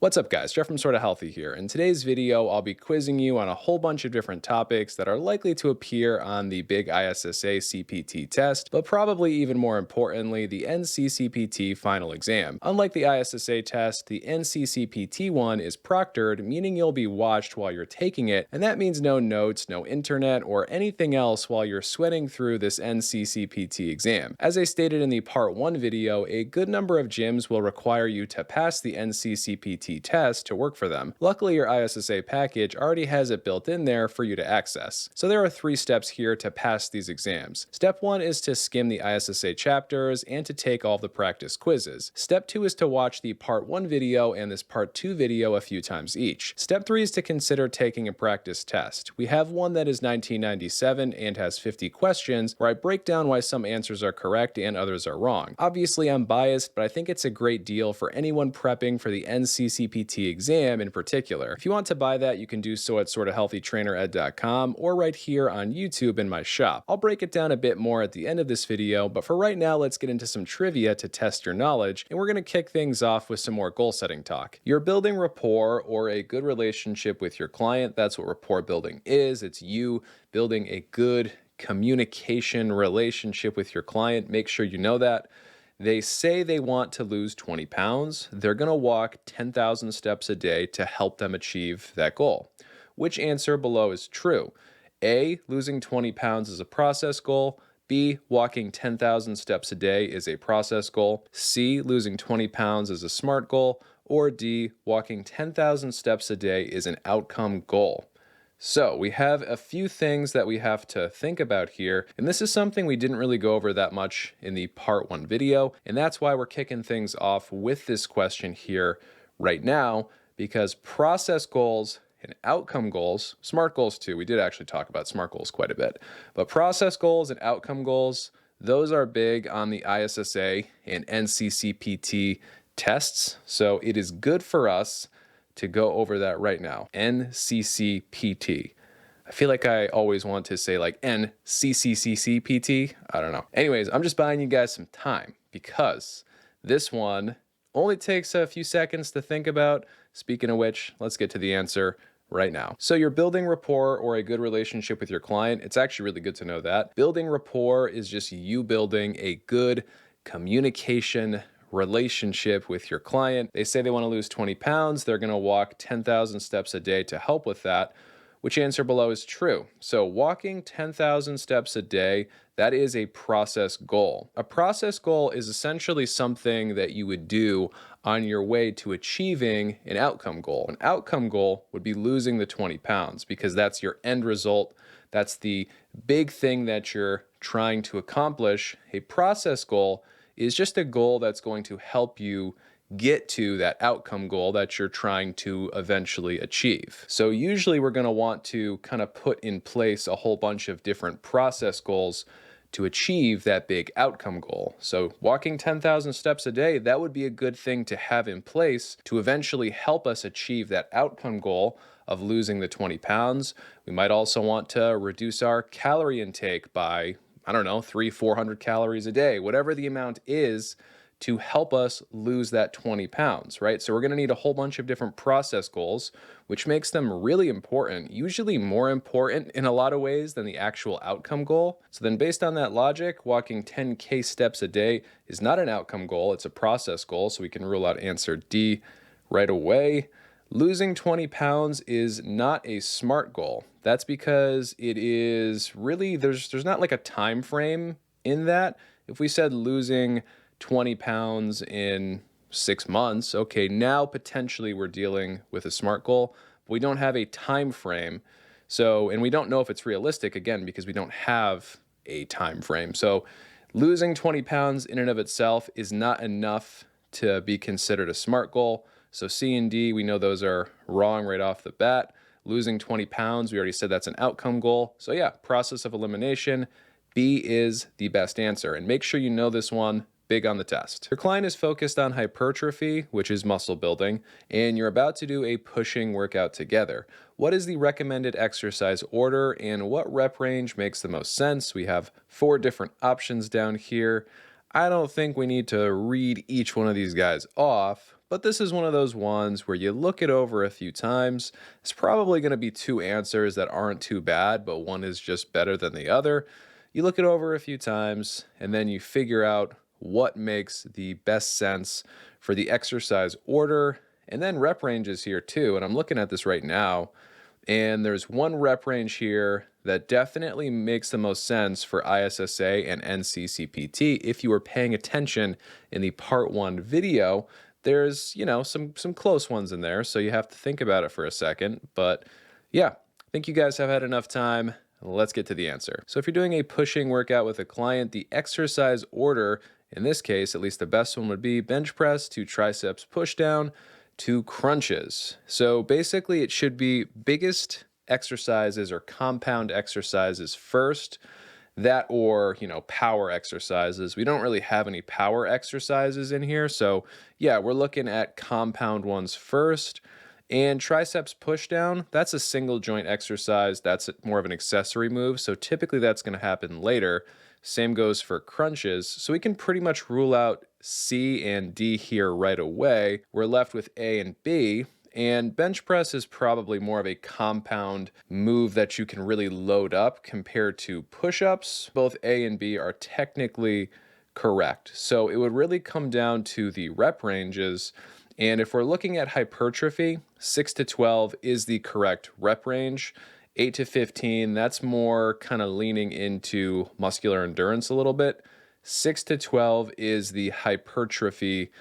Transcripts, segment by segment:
What's up guys, Jeff from Sorta Healthy here. In today's video, I'll be quizzing you on a whole bunch of different topics that are likely to appear on the big ISSA CPT test, but probably even more importantly, the NCCPT final exam. Unlike the ISSA test, the NCCPT one is proctored, meaning you'll be watched while you're taking it, and that means no notes, no internet, or anything else while you're sweating through this NCCPT exam. As I stated in the part 1 video, a good number of gyms will require you to pass the NCCPT test to work for them. Luckily, your ISSA package already has it built in there for you to access. So there are 3 steps here to pass these exams. Step 1 is to skim the ISSA chapters and to take all the practice quizzes. Step 2 is to watch the part 1 video and this part 2 video a few times each. Step 3 is to consider taking a practice test. We have one that is 1997 and has 50 questions where I break down why some answers are correct and others are wrong. Obviously, I'm biased, but I think it's a great deal for anyone prepping for the NCCPT exam in particular. If you want to buy that, you can do so at sortahealthytrainered.com or right here on YouTube in my shop. I'll break it down a bit more at the end of this video, but for right now, let's get into some trivia to test your knowledge, and we're going to kick things off with some more goal-setting talk. You're building rapport or a good relationship with your client. That's what rapport building is. It's you building a good communication relationship with your client. Make sure you know that. They say they want to lose 20 pounds. They're going to walk 10,000 steps a day to help them achieve that goal. Which answer below is true? A, losing 20 pounds is a process goal. B, walking 10,000 steps a day is a process goal. C, losing 20 pounds is a SMART goal. Or D, walking 10,000 steps a day is an outcome goal. So we have a few things that we have to think about here, and this is something we didn't really go over that much in the part 1 video, and that's why we're kicking things off with this question here right now, because process goals and outcome goals, SMART goals too, we did actually talk about SMART goals quite a bit, but process goals and outcome goals, those are big on the ISSA and NCCPT tests, so it is good for us to go over that right now. NCCPT. I feel like I always want to say like NCCCPT. I don't know. Anyways, I'm just buying you guys some time because this one only takes a few seconds to think about. Speaking of which, let's get to the answer right now. So you're building rapport or a good relationship with your client. It's actually really good to know that. Building rapport is just you building a good communication relationship with your client. They say they want to lose 20 pounds. They're going to walk 10,000 steps a day to help with that. Which answer below is true? So walking 10,000 steps a day, that is a process goal. A process goal is essentially something that you would do on your way to achieving an outcome goal. An outcome goal would be losing the 20 pounds because that's your end result. That's the big thing that you're trying to accomplish. A process goal is just a goal that's going to help you get to that outcome goal that you're trying to eventually achieve. So usually we're going to want to kind of put in place a whole bunch of different process goals to achieve that big outcome goal. So walking 10,000 steps a day, that would be a good thing to have in place to eventually help us achieve that outcome goal of losing the 20 pounds. We might also want to reduce our calorie intake by 300-400 calories a day, whatever the amount is to help us lose that 20 pounds, right? So we're going to need a whole bunch of different process goals, which makes them really important, usually more important in a lot of ways than the actual outcome goal. So then based on that logic, walking 10K steps a day is not an outcome goal, it's a process goal. So we can rule out answer D right away. Losing 20 pounds is not a SMART goal. That's because it is really, there's not like a time frame in that. If we said losing 20 pounds in 6 months, okay, now potentially we're dealing with a SMART goal, but we don't have a time frame. So, and we don't know if it's realistic, again, because we don't have a time frame. So losing 20 pounds in and of itself is not enough to be considered a SMART goal. So C and D, we know those are wrong right off the bat. Losing 20 pounds, we already said that's an outcome goal. So yeah, process of elimination, B is the best answer. And make sure you know this one, big on the test. Your client is focused on hypertrophy, which is muscle building, and you're about to do a pushing workout together. What is the recommended exercise order and what rep range makes the most sense? We have 4 different options down here. I don't think we need to read each one of these guys off, but this is one of those ones where you look it over a few times. It's probably going to be two answers that aren't too bad, but one is just better than the other. You look it over a few times, and then you figure out what makes the best sense for the exercise order, and then rep ranges here too. And I'm looking at this right now, and there's one rep range here that definitely makes the most sense for ISSA and NCCPT. If you were paying attention in the part 1 video, there's, some close ones in there, so you have to think about it for a second. But yeah, I think you guys have had enough time. Let's get to the answer. So if you're doing a pushing workout with a client, the exercise order, in this case, at least the best one would be bench press to triceps push down to crunches. So basically it should be biggest exercises or compound exercises first, that or, power exercises. We don't really have any power exercises in here. So yeah, we're looking at compound ones first. And triceps push down, that's a single joint exercise. That's more of an accessory move. So typically that's going to happen later. Same goes for crunches. So we can pretty much rule out C and D here right away. We're left with A and B. And bench press is probably more of a compound move that you can really load up compared to push-ups. Both A and B are technically correct. So it would really come down to the rep ranges. And if we're looking at hypertrophy, 6 to 12 is the correct rep range. 8 to 15, that's more kind of leaning into muscular endurance a little bit. 6 to 12 is the hypertrophy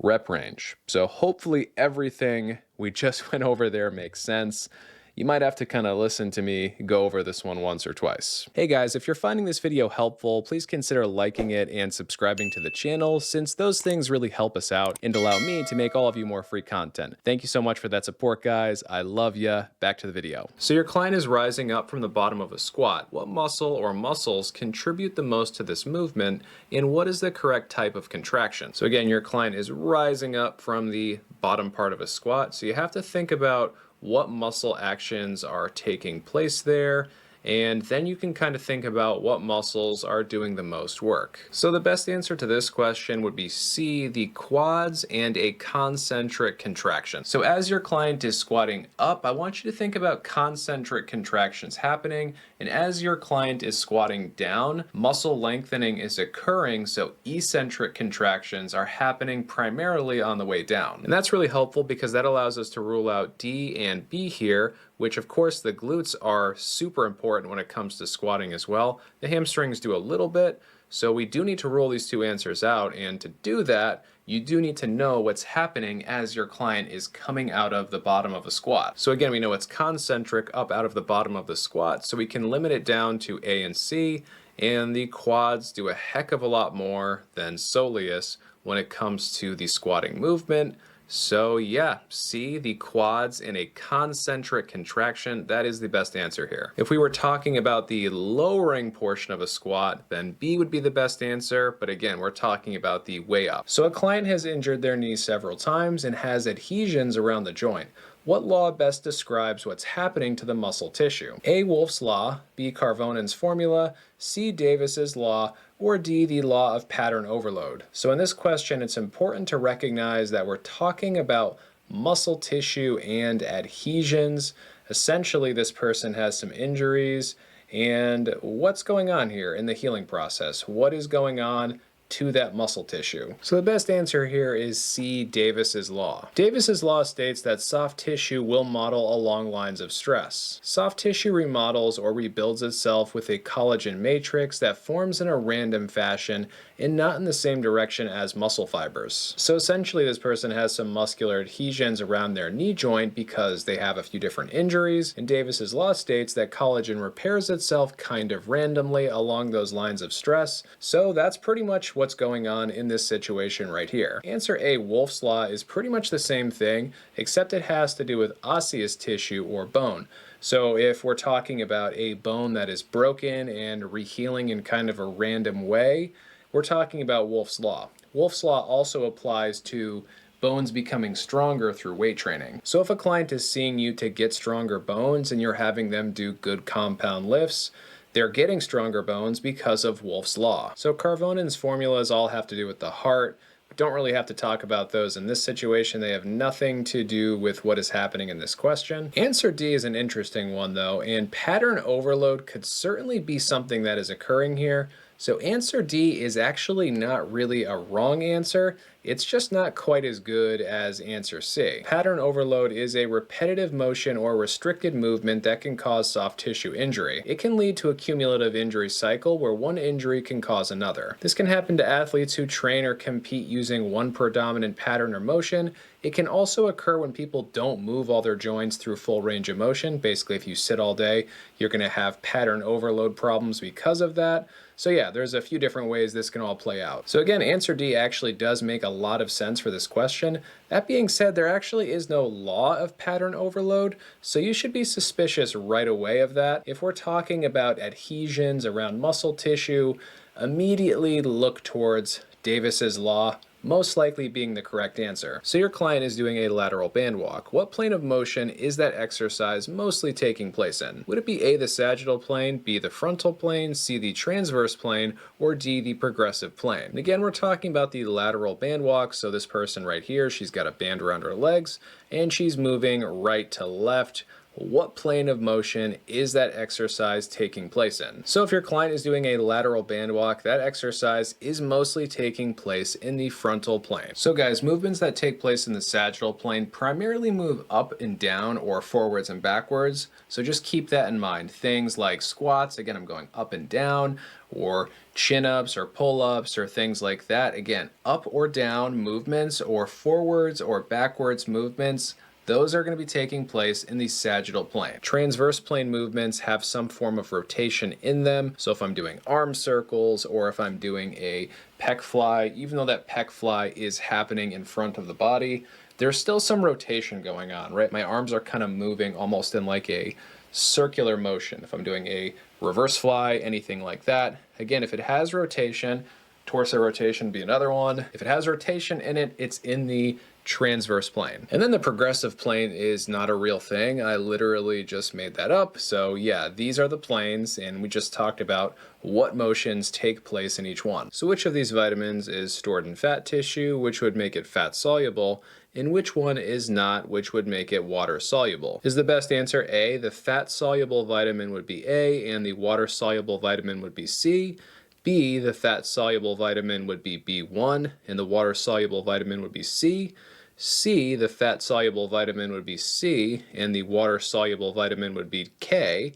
rep range. So hopefully everything we just went over there makes sense. You might have to kind of listen to me go over this one once or twice. Hey guys, if you're finding this video helpful, please consider liking it and subscribing to the channel, since those things really help us out and allow me to make all of you more free content. Thank you so much for that support, guys. I love ya. Back to the video. So your client is rising up from the bottom of a squat. What muscle or muscles contribute the most to this movement, and what is the correct type of contraction? So again, your client is rising up from the bottom part of a squat, so you have to think about what muscle actions are taking place there, and then you can kind of think about what muscles are doing the most work. So the best answer to this question would be C, the quads and a concentric contraction. So as your client is squatting up, I want you to think about concentric contractions happening, and as your client is squatting down, muscle lengthening is occurring, so eccentric contractions are happening primarily on the way down. And that's really helpful because that allows us to rule out D and B here, which of course the glutes are super important when it comes to squatting as well. The hamstrings do a little bit, so we do need to rule these two answers out, and to do that, you do need to know what's happening as your client is coming out of the bottom of a squat. So again, we know it's concentric up out of the bottom of the squat, so we can limit it down to A and C, and the quads do a heck of a lot more than soleus when it comes to the squatting movement. So yeah, C, the quads in a concentric contraction, that is the best answer here. If we were talking about the lowering portion of a squat, then B would be the best answer, but again, we're talking about the way up. So a client has injured their knee several times and has adhesions around the joint. What law best describes what's happening to the muscle tissue? A, Wolff's law, B, Karvonen's formula, C, Davis's law, or D, the law of pattern overload. So in this question, it's important to recognize that we're talking about muscle tissue and adhesions. Essentially, this person has some injuries, and what's going on here in the healing process? What is going on to that muscle tissue? So the best answer here is C, Davis's law. Davis's law states that soft tissue will model along lines of stress. Soft tissue remodels or rebuilds itself with a collagen matrix that forms in a random fashion and not in the same direction as muscle fibers. So essentially this person has some muscular adhesions around their knee joint because they have a few different injuries, and Davis's law states that collagen repairs itself kind of randomly along those lines of stress. So that's pretty much what's going on in this situation right here. Answer A, Wolff's law, is pretty much the same thing, except it has to do with osseous tissue or bone. So if we're talking about a bone that is broken and rehealing in kind of a random way, we're talking about Wolff's law. Wolff's law also applies to bones becoming stronger through weight training. So if a client is seeing you to get stronger bones and you're having them do good compound lifts, they're getting stronger bones because of Wolff's law. So Karvonen's formulas all have to do with the heart, Don't really have to talk about those in this situation. They have nothing to do with what is happening in this question. Answer D is an interesting one though, and pattern overload could certainly be something that is occurring here. So answer D is actually not really a wrong answer. It's just not quite as good as answer C. Pattern overload is a repetitive motion or restricted movement that can cause soft tissue injury. It can lead to a cumulative injury cycle where one injury can cause another. This can happen to athletes who train or compete using one predominant pattern or motion. It can also occur when people don't move all their joints through full range of motion. Basically, if you sit all day, you're going to have pattern overload problems because of that. So yeah, there's a few different ways this can all play out. So again, answer D actually does make a lot of sense for this question. That being said, there actually is no law of pattern overload, so you should be suspicious right away of that. If we're talking about adhesions around muscle tissue, immediately look towards Davis's law, most likely being the correct answer. So your client is doing a lateral band walk. What plane of motion is that exercise mostly taking place in? Would it be A, the sagittal plane, B, the frontal plane, C, the transverse plane, or D, the progressive plane? And again, we're talking about the lateral band walk. So this person right here, she's got a band around her legs and she's moving right to left. What plane of motion is that exercise taking place in? So if your client is doing a lateral band walk, that exercise is mostly taking place in the frontal plane. So guys, movements that take place in the sagittal plane primarily move up and down or forwards and backwards. So just keep that in mind. Things like squats, again, I'm going up and down, or chin-ups or pull-ups or things like that. Again, up or down movements or forwards or backwards movements, those are going to be taking place in the sagittal plane. Transverse plane movements have some form of rotation in them. So if I'm doing arm circles or if I'm doing a pec fly, even though that pec fly is happening in front of the body, there's still some rotation going on, right? My arms are kind of moving almost in like a circular motion. If I'm doing a reverse fly, anything like that. Again, if it has rotation, torso rotation would be another one. If it has rotation in it, it's in the transverse plane. And then the progressive plane is not a real thing. I literally just made that up. So yeah, these are the planes, and we just talked about what motions take place in each one. So which of these vitamins is stored in fat tissue, which would make it fat soluble, and which one is not, which would make it water soluble? Is the best answer A? The fat soluble vitamin would be A, and the water soluble vitamin would be C. B, the fat soluble vitamin would be B1, and the water soluble vitamin would be C. C, the fat soluble vitamin would be C, and the water soluble vitamin would be K.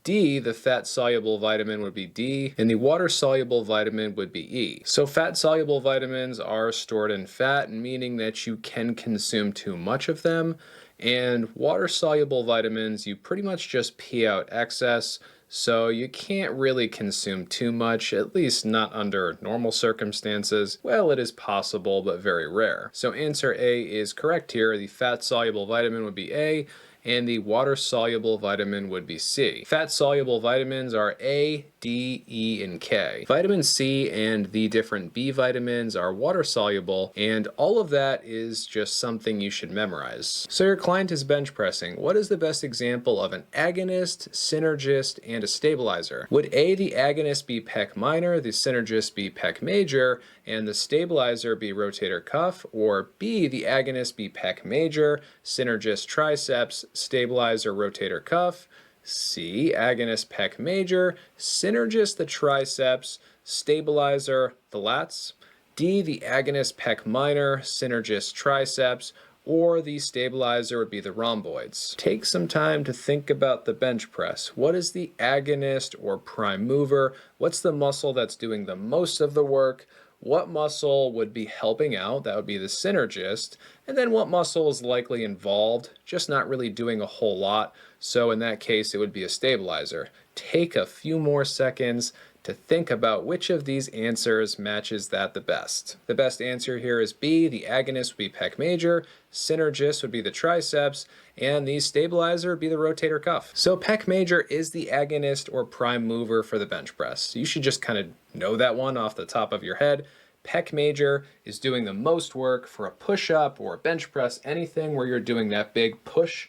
D, the fat soluble vitamin would be D, and the water soluble vitamin would be E. So fat soluble vitamins are stored in fat, meaning that you can consume too much of them. And water soluble vitamins, you pretty much just pee out excess. So you can't really consume too much, at least not under normal circumstances. Well, it is possible, but very rare. So answer A is correct here. The fat-soluble vitamin would be A, and the water-soluble vitamin would be C. Fat-soluble vitamins are A, D, E, and K. Vitamin C and the different B vitamins are water-soluble, and all of that is just something you should memorize. So your client is bench pressing. What is the best example of an agonist, synergist, and a stabilizer? Would A, the agonist be pec minor, the synergist be pec major, and the stabilizer be rotator cuff? Or B, the agonist be pec major, synergist triceps, stabilizer rotator cuff? C, agonist pec major, synergist the triceps, stabilizer the lats? D, the agonist pec minor, synergist triceps, or the stabilizer would be the rhomboids. Take some time to think about the bench press. What is the agonist or prime mover? What's the muscle that's doing the most of the work? What muscle would be helping out? That would be the synergist. And then what muscle is likely involved, just not really doing a whole lot. So in that case, it would be a stabilizer. Take a few more seconds to think about which of these answers matches that the best. The best answer here is B, the agonist would be pec major, synergist would be the triceps, and the stabilizer would be the rotator cuff. So pec major is the agonist or prime mover for the bench press. You should just kind of know that one off the top of your head. Pec major is doing the most work for a push-up or a bench press, anything where you're doing that big push.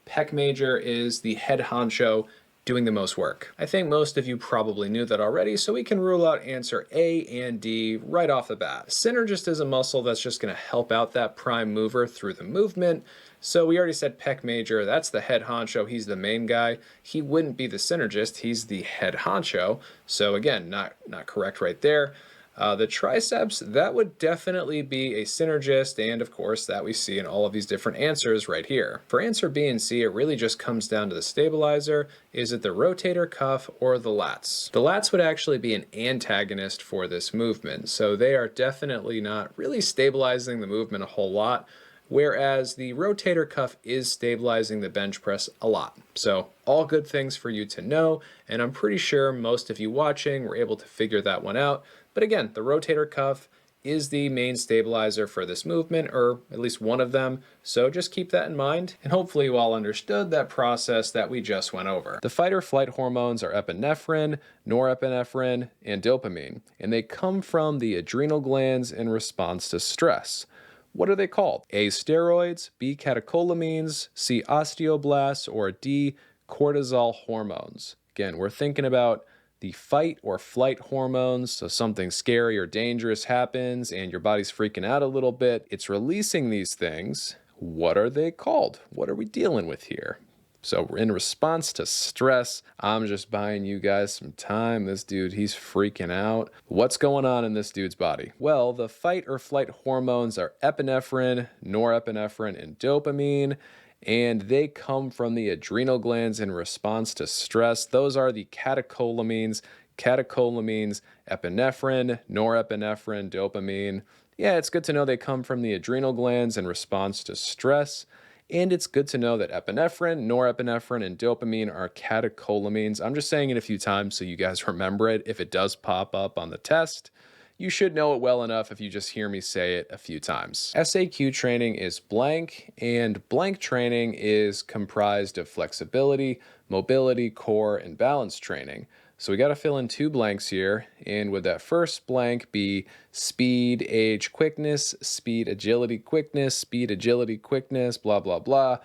Pec major is the head honcho doing the most work? I think most of you probably knew that already, so we can rule out answer A and D right off the bat. Synergist is a muscle that's just going to help out that prime mover through the movement. So we already said pec major, that's the head honcho, he's the main guy. He wouldn't be the synergist, he's the head honcho. So again, not correct right there. The triceps, that would definitely be a synergist, and of course that we see in all of these different answers right here. For answer B and C, it really just comes down to the stabilizer. Is it the rotator cuff or the lats? The lats would actually be an antagonist for this movement, so they are definitely not really stabilizing the movement a whole lot, whereas the rotator cuff is stabilizing the bench press a lot. So all good things for you to know, and I'm pretty sure most of you watching were able to figure that one out. But again, the rotator cuff is the main stabilizer for this movement, or at least one of them, so just keep that in mind, and hopefully you all understood that process that we just went over. The fight or flight hormones are epinephrine, norepinephrine, and dopamine, and they come from the adrenal glands in response to stress. What are they called? A, steroids, B, catecholamines, C, osteoblasts, or D, cortisol hormones. Again, we're thinking about the fight or flight hormones, so something scary or dangerous happens and your body's freaking out a little bit. It's releasing these things. What are they called? What are we dealing with here? So in response to stress, I'm just buying you guys some time. This dude, he's freaking out. What's going on in this dude's body? Well, the fight or flight hormones are epinephrine, norepinephrine, and dopamine, and they come from the adrenal glands in response to stress. Those are the catecholamines, epinephrine, norepinephrine, dopamine. Yeah, it's good to know they come from the adrenal glands in response to stress. And it's good to know that epinephrine, norepinephrine, and dopamine are catecholamines. I'm just saying it a few times so you guys remember it. If it does pop up on the test, you should know it well enough if you just hear me say it a few times. SAQ training is blank, and blank training is comprised of flexibility, mobility, core, and balance training. So we got to fill in 2 blanks here, and would that first blank be speed, age, quickness, speed, agility, quickness, blah, blah, blah.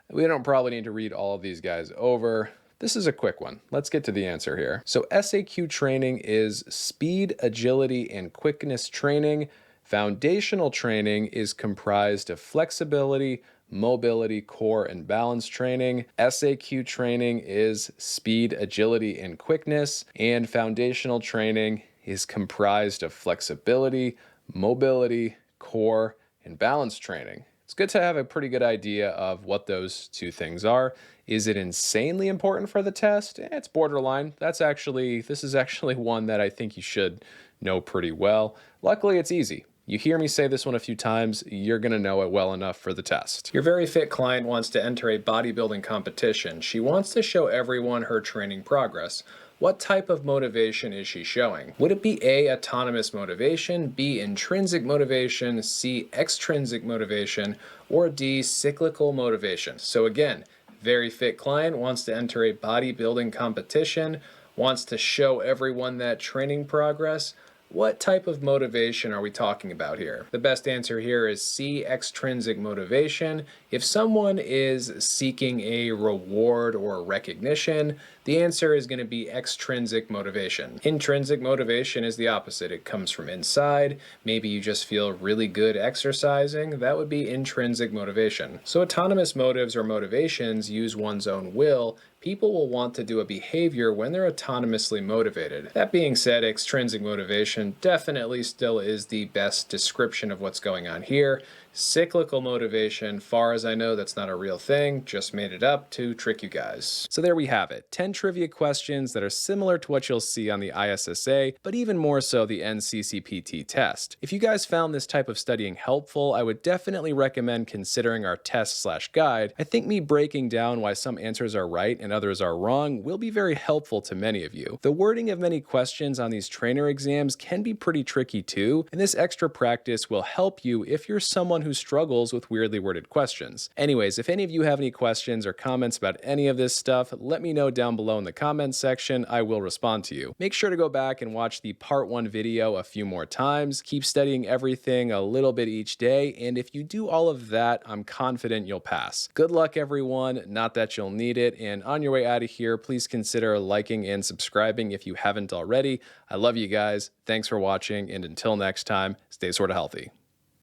We don't probably need to read all of these guys over. This is a quick one. Let's get to the answer here. So SAQ training is speed, agility, and quickness training. Foundational training is comprised of flexibility, mobility, core, and balance training. SAQ training is speed, agility, and quickness. And foundational training is comprised of flexibility, mobility, core, and balance training. It's good to have a pretty good idea of what those 2 things are. Is it insanely important for the test? It's borderline. This is actually one that I think you should know pretty well. Luckily, it's easy. You hear me say this one a few times, you're going to know it well enough for the test. Your very fit client wants to enter a bodybuilding competition. She wants to show everyone her training progress. What type of motivation is she showing? Would it be A, autonomous motivation, B, intrinsic motivation, C, extrinsic motivation, or D, cyclical motivation? So again, very fit client wants to enter a bodybuilding competition, wants to show everyone that training progress. What type of motivation are we talking about here? The best answer here is C, extrinsic motivation. If someone is seeking a reward or recognition, the answer is going to be extrinsic motivation. Intrinsic motivation is the opposite. It comes from inside. Maybe you just feel really good exercising. That would be intrinsic motivation. So autonomous motives or motivations use one's own will. People will want to do a behavior when they're autonomously motivated. That being said, extrinsic motivation definitely still is the best description of what's going on here. Cyclical motivation, far as I know, that's not a real thing, just made it up to trick you guys. So there we have it, 10 trivia questions that are similar to what you'll see on the ISSA, but even more so the NCCPT test. If you guys found this type of studying helpful, I would definitely recommend considering our test/guide. I think me breaking down why some answers are right and others are wrong will be very helpful to many of you. The wording of many questions on these trainer exams can be pretty tricky too, and this extra practice will help you if you're someone someone who struggles with weirdly worded questions. Anyways, if any of you have any questions or comments about any of this stuff, let me know down below in the comments section. I will respond to you. Make sure to go back and watch the part 1 video a few more times. Keep studying everything a little bit each day, and if you do all of that, I'm confident you'll pass. Good luck, everyone. Not that you'll need it, and on your way out of here, please consider liking and subscribing if you haven't already. I love you guys. Thanks for watching, and until next time, stay sorta healthy.